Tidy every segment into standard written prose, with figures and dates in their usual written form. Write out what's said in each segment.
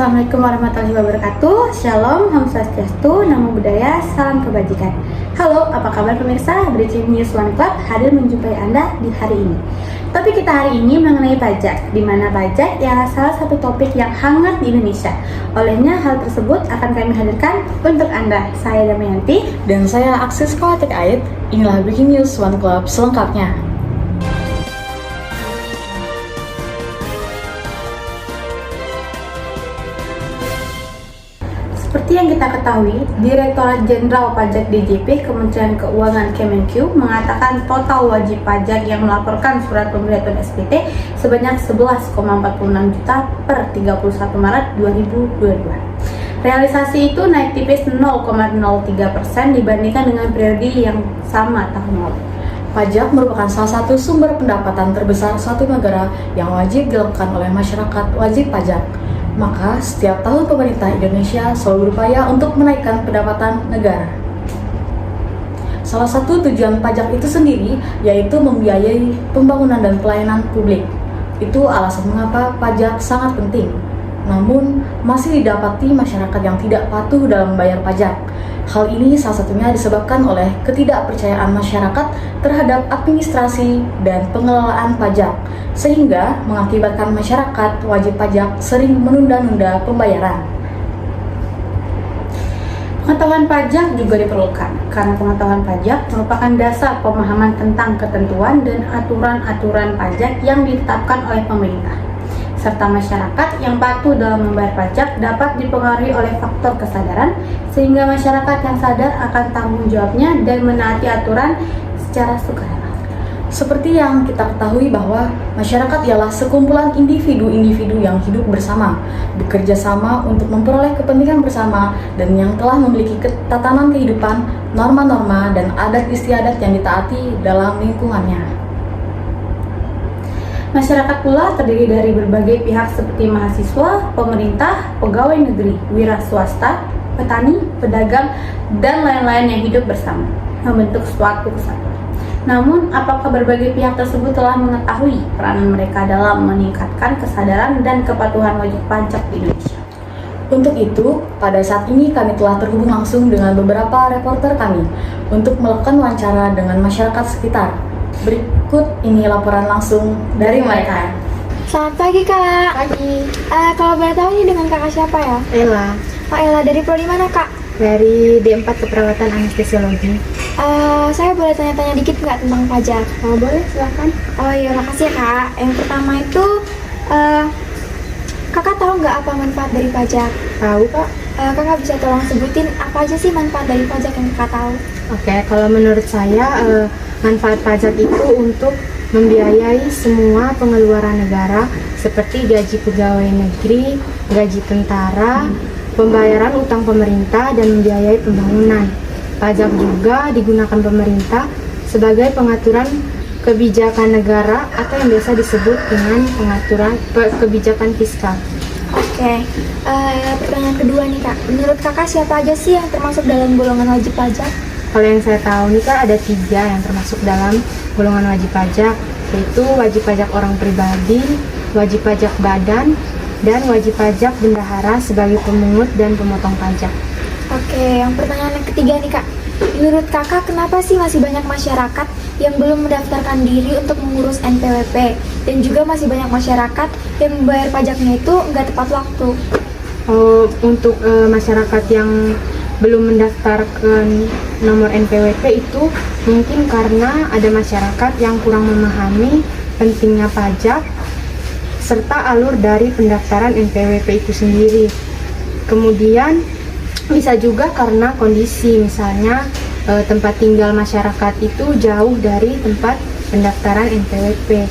Assalamualaikum warahmatullahi wabarakatuh. Shalom, Om Swastiastu, Namo Buddhaya, salam kebajikan. Halo, apa kabar pemirsa? Breaking News One Club hadir menjumpai Anda di hari ini. Topik kita hari ini mengenai pajak, di mana pajak ialah salah satu topik yang hangat di Indonesia. Olehnya hal tersebut akan kami hadirkan untuk Anda. Saya Damayanti dan saya Akses Kolatek Ait. Inilah Breaking News One Club selengkapnya. Seperti yang kita ketahui, Direktorat Jenderal Pajak DJP Kementerian Keuangan Kemenq mengatakan total wajib pajak yang melaporkan surat pemberitahuan SPT sebanyak 11,46 juta per 31 Maret 2022. Realisasi itu naik tipis 0,03% dibandingkan dengan periode yang sama tahun lalu. Pajak merupakan salah satu sumber pendapatan terbesar suatu negara yang wajib dilakukan oleh masyarakat wajib pajak. Maka setiap tahun pemerintah Indonesia selalu berupaya untuk menaikkan pendapatan negara. Salah satu tujuan pajak itu sendiri yaitu membiayai pembangunan dan pelayanan publik. Itu alasan mengapa pajak sangat penting. Namun masih didapati masyarakat yang tidak patuh dalam membayar pajak. Hal ini salah satunya disebabkan oleh ketidakpercayaan masyarakat terhadap administrasi dan pengelolaan pajak, sehingga mengakibatkan masyarakat wajib pajak sering menunda-nunda pembayaran. Pengetahuan pajak juga diperlukan, karena pengetahuan pajak merupakan dasar pemahaman tentang ketentuan dan aturan-aturan pajak yang ditetapkan oleh pemerintah. Serta masyarakat yang patuh dalam membayar pajak dapat dipengaruhi oleh faktor kesadaran, sehingga masyarakat yang sadar akan tanggung jawabnya dan menaati aturan secara sukarela. Seperti yang kita ketahui bahwa masyarakat ialah sekumpulan individu-individu yang hidup bersama, bekerja sama untuk memperoleh kepentingan bersama, dan yang telah memiliki tatanan kehidupan, norma-norma, dan adat istiadat yang ditaati dalam lingkungannya. Masyarakat pula terdiri dari berbagai pihak seperti mahasiswa, pemerintah, pegawai negeri, wira swasta, petani, pedagang, dan lain-lain yang hidup bersama, membentuk suatu kesatuan. Namun, apakah berbagai pihak tersebut telah mengetahui peranan mereka dalam meningkatkan kesadaran dan kepatuhan wajib pajak di Indonesia? Untuk itu, pada saat ini kami telah terhubung langsung dengan beberapa reporter kami untuk melakukan wawancara dengan masyarakat sekitar. Berikut ini laporan langsung dari mereka. Selamat pagi Kak. Pagi. Kalau boleh tahu ini dengan Kakak siapa ya? Ella. Kak Ella dari prodi mana Kak? Dari D4 Keperawatan Anestesiologi. Saya boleh tanya-tanya dikit nggak tentang pajak? Oh boleh, silakan. Oh iya, makasih ya Kak. Yang pertama itu, Kakak tahu nggak apa manfaat dari pajak? Tahu Kak. Kakak bisa tolong sebutin apa aja sih manfaat dari pajak yang Kakak tahu? Oke, kalau menurut saya manfaat pajak itu untuk membiayai semua pengeluaran negara seperti gaji pegawai negeri, gaji tentara, pembayaran utang pemerintah, dan membiayai pembangunan. Pajak juga digunakan pemerintah sebagai pengaturan kebijakan negara atau yang biasa disebut dengan pengaturan kebijakan fiskal. Oke, pertanyaan kedua nih Kak. Menurut Kakak siapa aja sih yang termasuk dalam golongan wajib pajak? Kalau yang saya tahu nih Kak, ada 3 yang termasuk dalam golongan wajib pajak, yaitu wajib pajak orang pribadi, wajib pajak badan, dan wajib pajak bendahara sebagai pemungut dan pemotong pajak. Oke, yang pertanyaan yang ketiga nih Kak. Menurut Kakak, kenapa sih masih banyak masyarakat yang belum mendaftarkan diri untuk mengurus NPWP? Dan juga masih banyak masyarakat yang membayar pajaknya itu nggak tepat waktu? Untuk masyarakat yang belum mendaftarkan nomor NPWP itu mungkin karena ada masyarakat yang kurang memahami pentingnya pajak serta alur dari pendaftaran NPWP itu sendiri. Kemudian bisa juga karena kondisi, misalnya tempat tinggal masyarakat itu jauh dari tempat pendaftaran NPWP.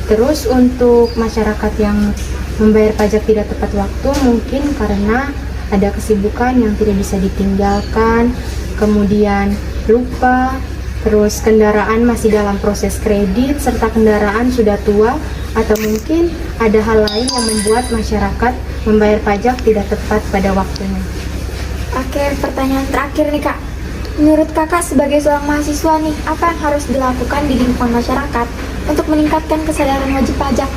Terus untuk masyarakat yang membayar pajak tidak tepat waktu mungkin karena ada kesibukan yang tidak bisa ditinggalkan, kemudian lupa, terus kendaraan masih dalam proses kredit, serta kendaraan sudah tua, atau mungkin ada hal lain yang membuat masyarakat membayar pajak tidak tepat pada waktunya. Oke, pertanyaan terakhir nih Kak. Menurut Kakak sebagai seorang mahasiswa nih, apa yang harus dilakukan di lingkungan masyarakat untuk meningkatkan kesadaran wajib pajak?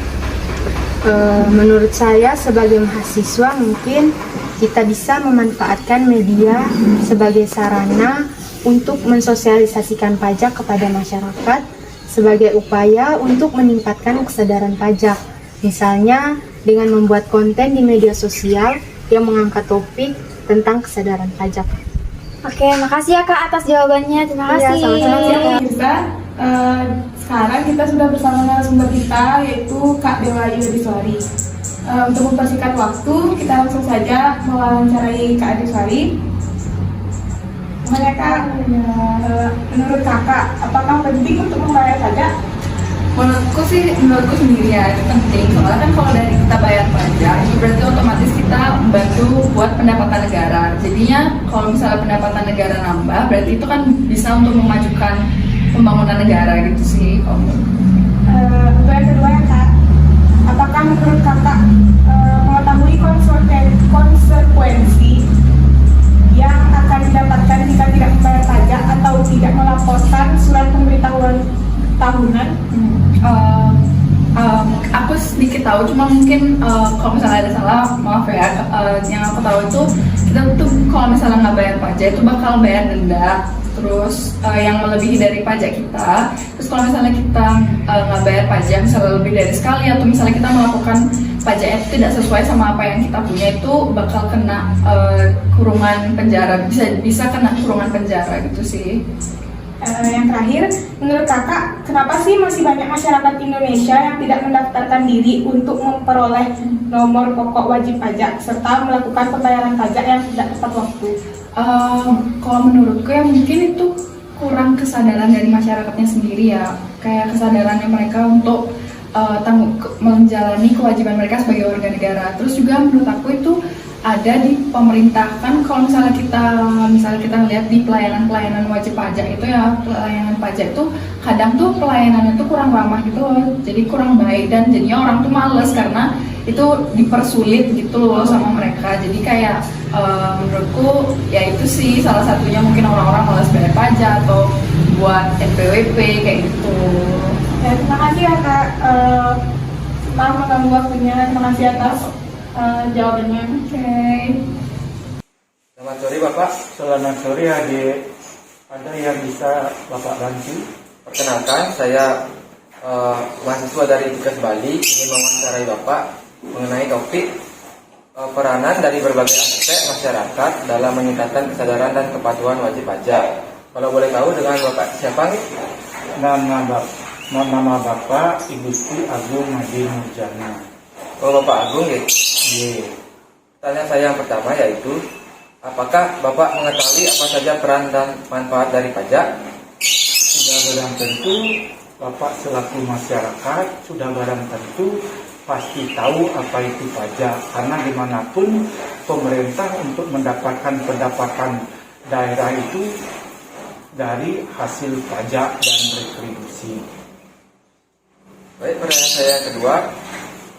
Menurut saya sebagai mahasiswa mungkin kita bisa memanfaatkan media sebagai sarana untuk mensosialisasikan pajak kepada masyarakat sebagai upaya untuk meningkatkan kesadaran pajak. Misalnya dengan membuat konten di media sosial yang mengangkat topik tentang kesadaran pajak. Oke, makasih ya Kak atas jawabannya. Terima Iya, kasih. sama-sama. Kita sekarang kita sudah bersama narasumber kita yaitu Kak Dewa Yudhiswari. Untuk mempersingkat waktu, kita langsung saja mewawancarai Kak Yudhiswari. Kak, menurut Kakak, apakah penting untuk membayar pajak? Menurutku sendiri ya itu penting, soalnya kan kalau dari kita bayar pajak itu berarti otomatis kita membantu buat pendapatan negara. Jadinya kalau misalnya pendapatan negara nambah, berarti itu kan bisa untuk memajukan pembangunan negara gitu sih. Untuk yang kedua ya Kak, apakah menurut Kakak mengetahui konsekuensi yang akan didapatkan jika tidak membayar pajak atau tidak melaporkan surat pemberitahuan tahunan? Aku sedikit tahu, cuma mungkin kalau misalnya ada salah maaf ya. Yang aku tahu itu kita tuh kalau misalnya nggak bayar pajak itu bakal bayar denda, terus yang melebihi dari pajak kita. Terus kalau misalnya kita nggak bayar pajak misalnya lebih dari sekali, atau misalnya kita melakukan pajaknya itu tidak sesuai sama apa yang kita punya, itu bakal kena kurungan penjara, bisa kena kurungan penjara gitu sih. Yang terakhir, menurut Kakak, kenapa sih masih banyak masyarakat Indonesia yang tidak mendaftarkan diri untuk memperoleh nomor pokok wajib pajak serta melakukan pembayaran pajak yang tidak tepat waktu? Kalau menurutku ya mungkin itu kurang kesadaran dari masyarakatnya sendiri ya, kayak kesadarannya mereka untuk menjalani kewajiban mereka sebagai warga negara. Terus juga menurut aku itu ada di pemerintah. Kan kalau misalnya kita lihat di pelayanan wajib pajak itu ya, pelayanan pajak itu kadang tuh pelayanannya tuh kurang ramah gitu loh, jadi kurang baik, dan jadinya orang tuh males karena itu dipersulit gitu loh sama mereka. Jadi kayak menurutku ya itu sih salah satunya, mungkin orang-orang malas bayar pajak atau buat NPWP kayak gitu. Ya, terima kasih ya Kak, maaf mengganggu waktunya. Terima kasih atas jawabannya. Oke. Selamat sore Bapak. Selamat sore adik. Ada yang bisa Bapak bantu? Perkenalkan, saya mahasiswa dari Tugas Bali, ingin mewawancarai Bapak mengenai topik peranan dari berbagai aspek masyarakat dalam meningkatkan kesadaran dan kepatuhan wajib pajak. Kalau boleh tahu dengan Bapak siapa? Nama Bapak Ibu Sri Agung Madi Nurjana. Oh, Bapak Agung ya. Ye. Pertanyaan saya yang pertama yaitu, apakah Bapak mengetahui apa saja peran dan manfaat dari pajak? Sudah barang tentu Bapak selaku masyarakat sudah barang tentu pasti tahu apa itu pajak, karena dimanapun pemerintah untuk mendapatkan pendapatan daerah itu dari hasil pajak dan retribusi. Baik, pertanyaan saya yang kedua,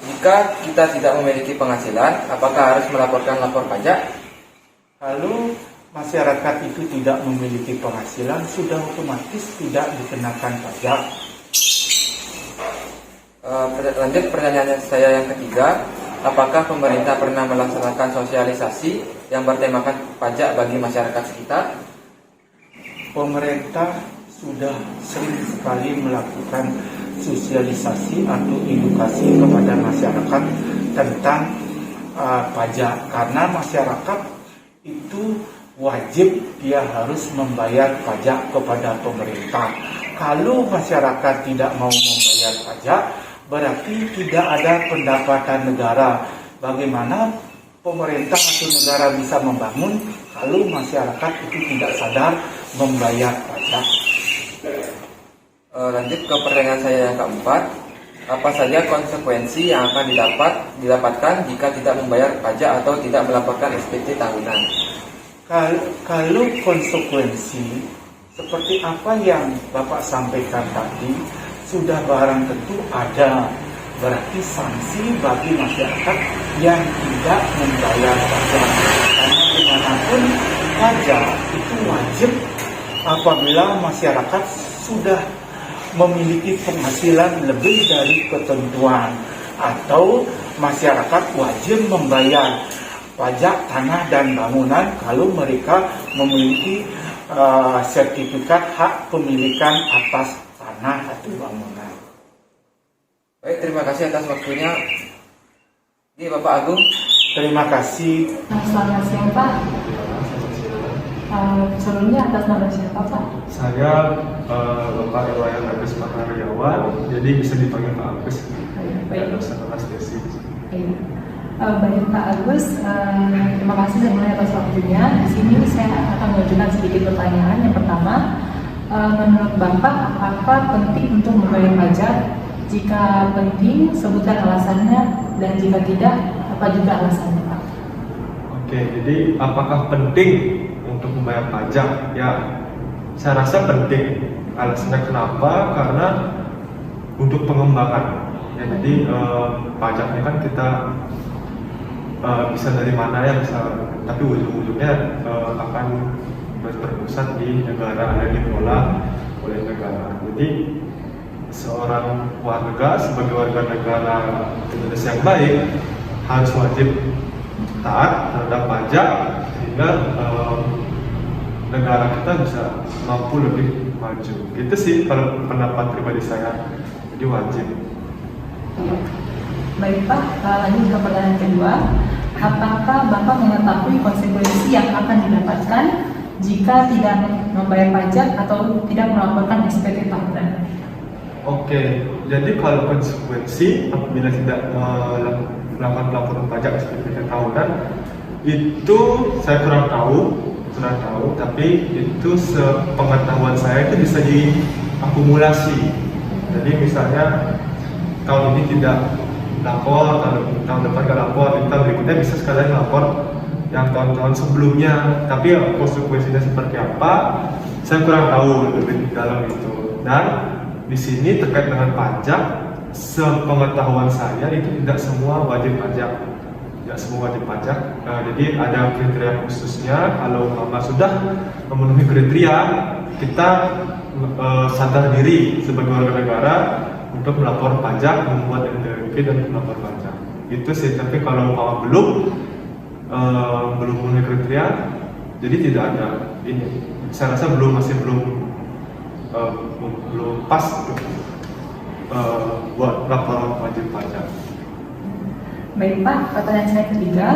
jika kita tidak memiliki penghasilan, apakah harus melaporkan lapor pajak? Kalau masyarakat itu tidak memiliki penghasilan, sudah otomatis tidak dikenakan pajak. Lanjut pertanyaan saya yang ketiga, apakah pemerintah pernah melaksanakan sosialisasi yang bertemakan pajak bagi masyarakat sekitar? Pemerintah sudah sering sekali melakukan sosialisasi atau edukasi kepada masyarakat tentang pajak, karena masyarakat itu wajib dia harus membayar pajak kepada pemerintah. Kalau masyarakat tidak mau membayar pajak, berarti tidak ada pendapatan negara. Bagaimana pemerintah atau negara bisa membangun kalau masyarakat itu tidak sadar membayar pajak? Lanjut ke pertanyaan saya yang keempat, apa saja konsekuensi yang akan didapatkan jika tidak membayar pajak atau tidak melaporkan SPT tahunan? Kalau konsekuensi seperti apa yang Bapak sampaikan tadi, sudah barang tentu ada, berarti sanksi bagi masyarakat yang tidak membayar pajak. Karena dimanapun pajak itu wajib apabila masyarakat sudah memiliki penghasilan lebih dari ketentuan, atau masyarakat wajib membayar pajak tanah dan bangunan kalau mereka memiliki sertifikat hak pemilikan atas tanah atau bangunan. Baik, terima kasih atas waktunya. Ini Bapak Agung. Terima kasih. Selamat siang Pak. Sebelumnya atas nama siapa Pak? Saya Bapak Iwayan Agus Panariawan, jadi bisa dipanggil Pak Agus. Baik. Setelah Desi. Baik Pak Agus, terima kasih sebelumnya atas waktunya. Di sini saya akan mengajukan sedikit pertanyaan. Yang pertama, menurut Bapak, apakah penting untuk membayar pajak? Jika penting, sebutkan alasannya, dan jika tidak, apa juga alasannya Pak? Oke, jadi apakah penting untuk membayar pajak? Ya, saya rasa penting. Alasannya kenapa? Karena untuk pengembangan. Ya, jadi pajaknya kan kita bisa dari mana ya, bisa, tapi ujung-ujungnya akan berpusat di negara, yang dikelola oleh negara. Jadi seorang warga sebagai warga negara Indonesia yang baik harus wajib taat terhadap pajak sehingga negara kita bisa mampu lebih maju. Gitu sih kalau pendapat pribadi saya. Jadi wajib. Baik Pak, lanjut ke pertanyaan kedua. Apakah Bapak mengetahui konsekuensi yang akan didapatkan jika tidak membayar pajak atau tidak melaporkan SPT tahunan? Oke, jadi kalau konsekuensi apabila tidak melakukan laporan pajak SPT tahunan itu saya kurang tahu, tapi itu sepengetahuan saya itu bisa diakumulasi. Jadi misalnya tahun ini tidak lapor, tahun depan nggak lapor, tahun berikutnya bisa sekalian lapor yang tahun-tahun sebelumnya. Tapi ya, konsekuensinya seperti apa, saya kurang tahu lebih dalam itu. Dan di sini terkait dengan pajak, sepengetahuan saya itu tidak semua wajib pajak. Tidak semua wajib pajak. Jadi ada kriteria khususnya. Kalau Bapak sudah memenuhi kriteria, kita sadar diri sebagai warga negara untuk melapor pajak, membuat NPWP dan melapor pajak. Itu sih. Tapi kalau Bapak belum memenuhi kriteria, jadi tidak ada ini. Saya rasa masih belum pas untuk buat laporan wajib pajak. Baik Pak, pertanyaan saya ketiga,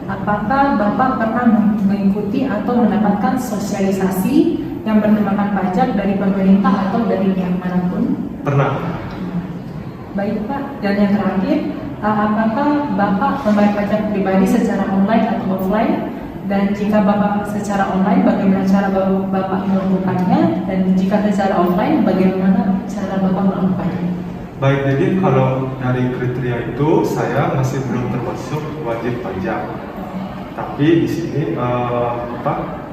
apakah Bapak pernah mengikuti atau mendapatkan sosialisasi yang bertemakan pajak dari pemerintah atau dari pihak manapun? Pernah. Baik Pak, dan yang terakhir, apakah Bapak membayar pajak pribadi secara online atau offline? Dan jika Bapak secara online, bagaimana cara Bapak melakukannya? Dan jika secara offline, bagaimana cara Bapak melakukannya? Baik, jadi kalau dari kriteria itu saya masih belum termasuk wajib pajak. Tapi di sini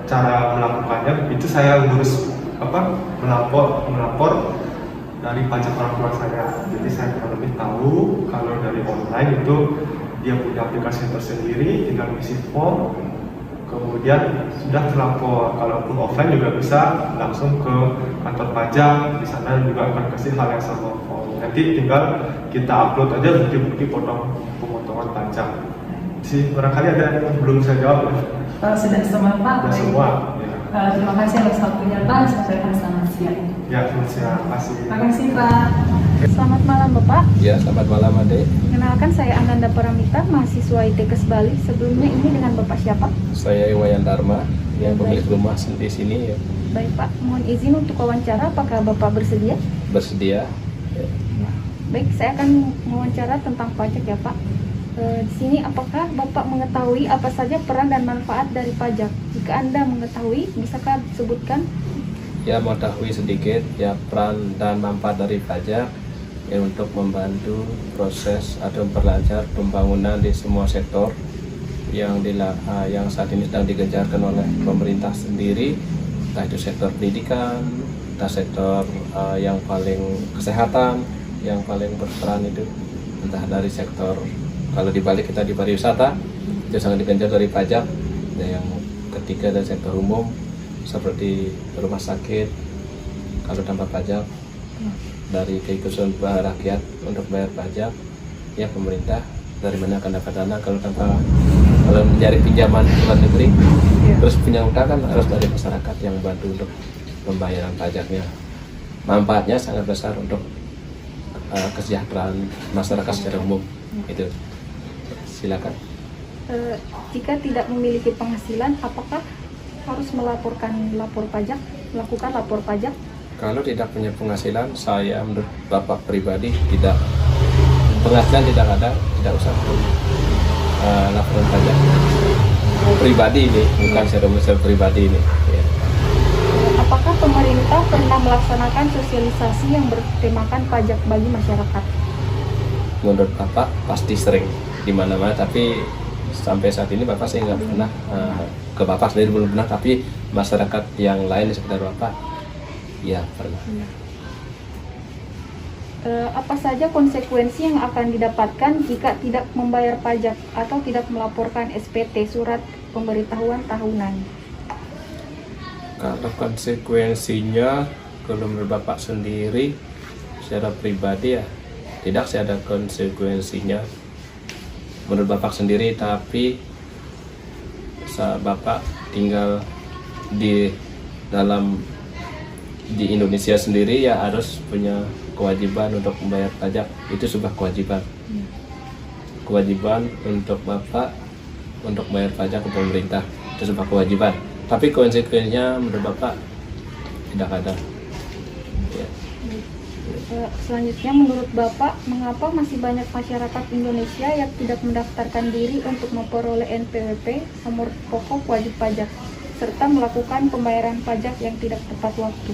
cara melakukannya itu saya ngurus melapor dari pajak orang tua saya. Jadi saya kurang lebih tahu kalau dari online itu dia punya aplikasi tersendiri, tinggal isi form, kemudian sudah terlapor. Kalaupun offline juga bisa langsung ke kantor pajak, di sana juga akan kasih hal yang sama. Nanti tinggal kita upload aja bukti-bukti pemotongan pajak. Si barangkali ada yang belum saya jawab ya? Sudah semua Pak. Sudah semua. Ya. Terima kasih atas waktunya Pak. Sampai selamat siang. Ya, selamat kasih. Terima kasih Pak. Selamat malam Bapak. Ya, selamat malam Ade. Kenalkan saya Ananda Paramita, mahasiswa ITKes Bali. Sebelumnya ini dengan Bapak siapa? Saya Iwayan Dharma, yang pemilik rumah di sini ya. Baik Pak, mohon izin untuk wawancara. Apakah Bapak bersedia? Bersedia. Ya. Baik, saya akan wawancara tentang pajak ya Pak. Di sini apakah Bapak mengetahui apa saja peran dan manfaat dari pajak? Jika Anda mengetahui, bisakah disebutkan? Ya, mengetahui sedikit ya peran dan manfaat dari pajak ya, untuk membantu proses atau memperlancar pembangunan di semua sektor yang saat ini sedang digencarkan oleh pemerintah sendiri, entah itu sektor pendidikan, entah sektor yang paling kesehatan, yang paling berperan itu entah dari sektor, kalau di Bali kita di pariwisata itu sangat digencar dari pajak. Dan yang ketiga dari sektor umum seperti rumah sakit, kalau tanpa pajak, dari keikutsertaan rakyat untuk bayar pajak ya pemerintah dari mana akan dapat dana kalau mencari pinjaman luar negeri, terus punya utang kan harus dari masyarakat yang bantu untuk pembayaran pajaknya. Manfaatnya sangat besar untuk kesejahteraan masyarakat secara umum. Itu silakan. Jika tidak memiliki penghasilan, apakah harus melakukan lapor pajak? Kalau tidak punya penghasilan, saya menurut Bapak pribadi penghasilan tidak ada, tidak usah laporan pajak pribadi ini, bukan secara pribadi ini. Ya. Apakah pemerintah pernah melaksanakan sosialisasi yang bertemakan pajak bagi masyarakat? Menurut Bapak pasti sering di mana-mana, tapi sampai saat ini Bapak saya nggak pernah ke Bapak sendiri belum pernah, tapi masyarakat yang lain di sekitar Bapak ya pernah. Apa saja konsekuensi yang akan didapatkan jika tidak membayar pajak atau tidak melaporkan SPT surat pemberitahuan tahunan? Kalau konsekuensinya, kalau menurut Bapak sendiri secara pribadi ya tidak sih ada konsekuensinya menurut Bapak sendiri, tapi saat Bapak tinggal di Indonesia sendiri ya harus punya kewajiban untuk membayar pajak. Itu sebuah kewajiban untuk Bapak untuk bayar pajak ke pemerintah, itu sebuah kewajiban. Tapi konsekuensinya menurut Bapak tidak ada. Ya. Selanjutnya, menurut Bapak, mengapa masih banyak masyarakat Indonesia yang tidak mendaftarkan diri untuk memperoleh NPWP, nomor pokok wajib pajak, serta melakukan pembayaran pajak yang tidak tepat waktu?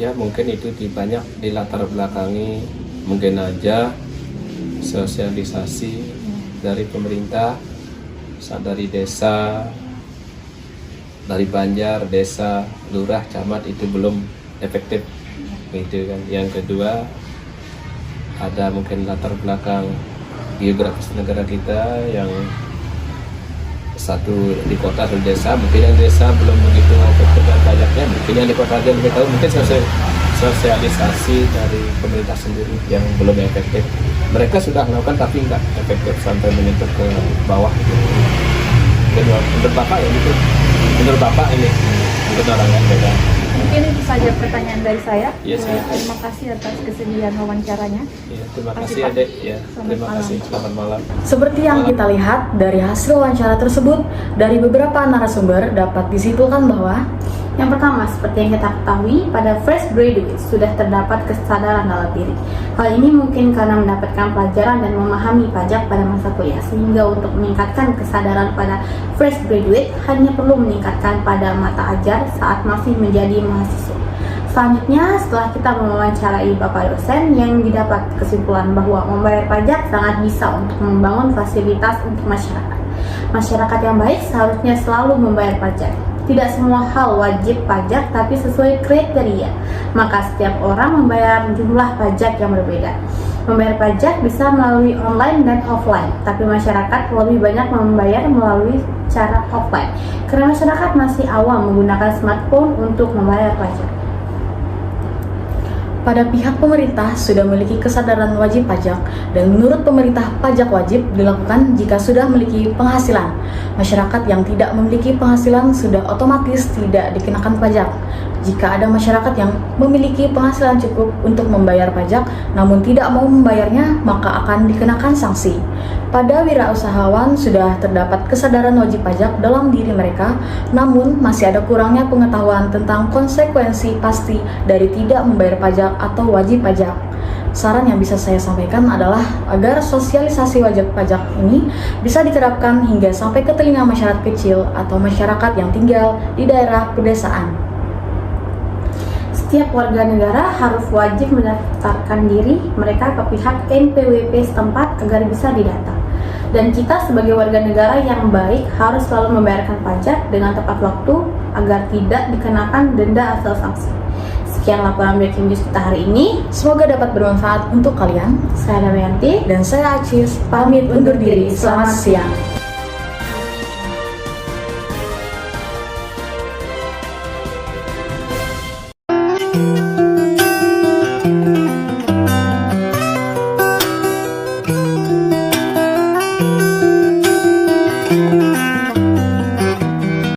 Ya mungkin itu banyak di latar belakangi, mungkin aja sosialisasi dari pemerintah, dari desa, dari Banjar, desa, lurah, camat itu belum efektif gitu kan. Yang kedua ada mungkin latar belakang geografis negara kita yang satu di kota, satu desa, mungkin yang desa belum begitu efektif pajaknya, mungkin yang di kota aja lebih tahu, mungkin sosialisasi dari pemerintah sendiri yang belum efektif. Mereka sudah melakukan tapi nggak efektif sampai menyentuh ke bawah. Kedua, menurut Bapak ya gitu, menurut Bapak ini menurut orang yang beda. Mungkin itu saja pertanyaan dari saya. Yes, Terima kasih atas kesediaan wawancaranya. Ya, terima kasih Adek. Ya, terima kasih. Selamat malam. Seperti yang kita lihat dari hasil wawancara tersebut, dari beberapa narasumber dapat disimpulkan bahwa yang pertama, seperti yang kita ketahui, pada fresh graduate sudah terdapat kesadaran dalam diri. Hal ini mungkin karena mendapatkan pelajaran dan memahami pajak pada masa kuliah, sehingga untuk meningkatkan kesadaran pada fresh graduate hanya perlu meningkatkan pada mata ajar saat masih menjadi mahasiswa. Selanjutnya, setelah kita mewawancarai Bapak dosen yang didapat kesimpulan bahwa membayar pajak sangat bisa untuk membangun fasilitas untuk masyarakat. Masyarakat yang baik seharusnya selalu membayar pajak. Tidak semua hal wajib pajak, tapi sesuai kriteria. Maka setiap orang membayar jumlah pajak yang berbeda. Membayar pajak bisa melalui online dan offline, tapi masyarakat lebih banyak membayar melalui cara offline, karena masyarakat masih awam menggunakan smartphone untuk membayar pajak. pada pihak pemerintah sudah memiliki kesadaran wajib pajak, dan menurut pemerintah pajak wajib dilakukan jika sudah memiliki penghasilan. Masyarakat yang tidak memiliki penghasilan sudah otomatis tidak dikenakan pajak. Jika ada masyarakat yang memiliki penghasilan cukup untuk membayar pajak namun tidak mau membayarnya, maka akan dikenakan sanksi. Pada wirausahawan sudah terdapat kesadaran wajib pajak dalam diri mereka, namun masih ada kurangnya pengetahuan tentang konsekuensi pasti dari tidak membayar pajak atau wajib pajak. Saran yang bisa saya sampaikan adalah agar sosialisasi wajib pajak ini bisa diterapkan hingga sampai ke telinga masyarakat kecil atau masyarakat yang tinggal di daerah pedesaan. Setiap warga negara harus wajib mendaftarkan diri mereka ke pihak NPWP setempat agar bisa didata. Dan kita sebagai warga negara yang baik harus selalu membayarkan pajak dengan tepat waktu agar tidak dikenakan denda atau sanksi. Sekian laporan Breaking News kita hari ini. Semoga dapat bermanfaat untuk kalian. Saya Damayanti dan saya Acis, pamit undur diri. Selamat siang.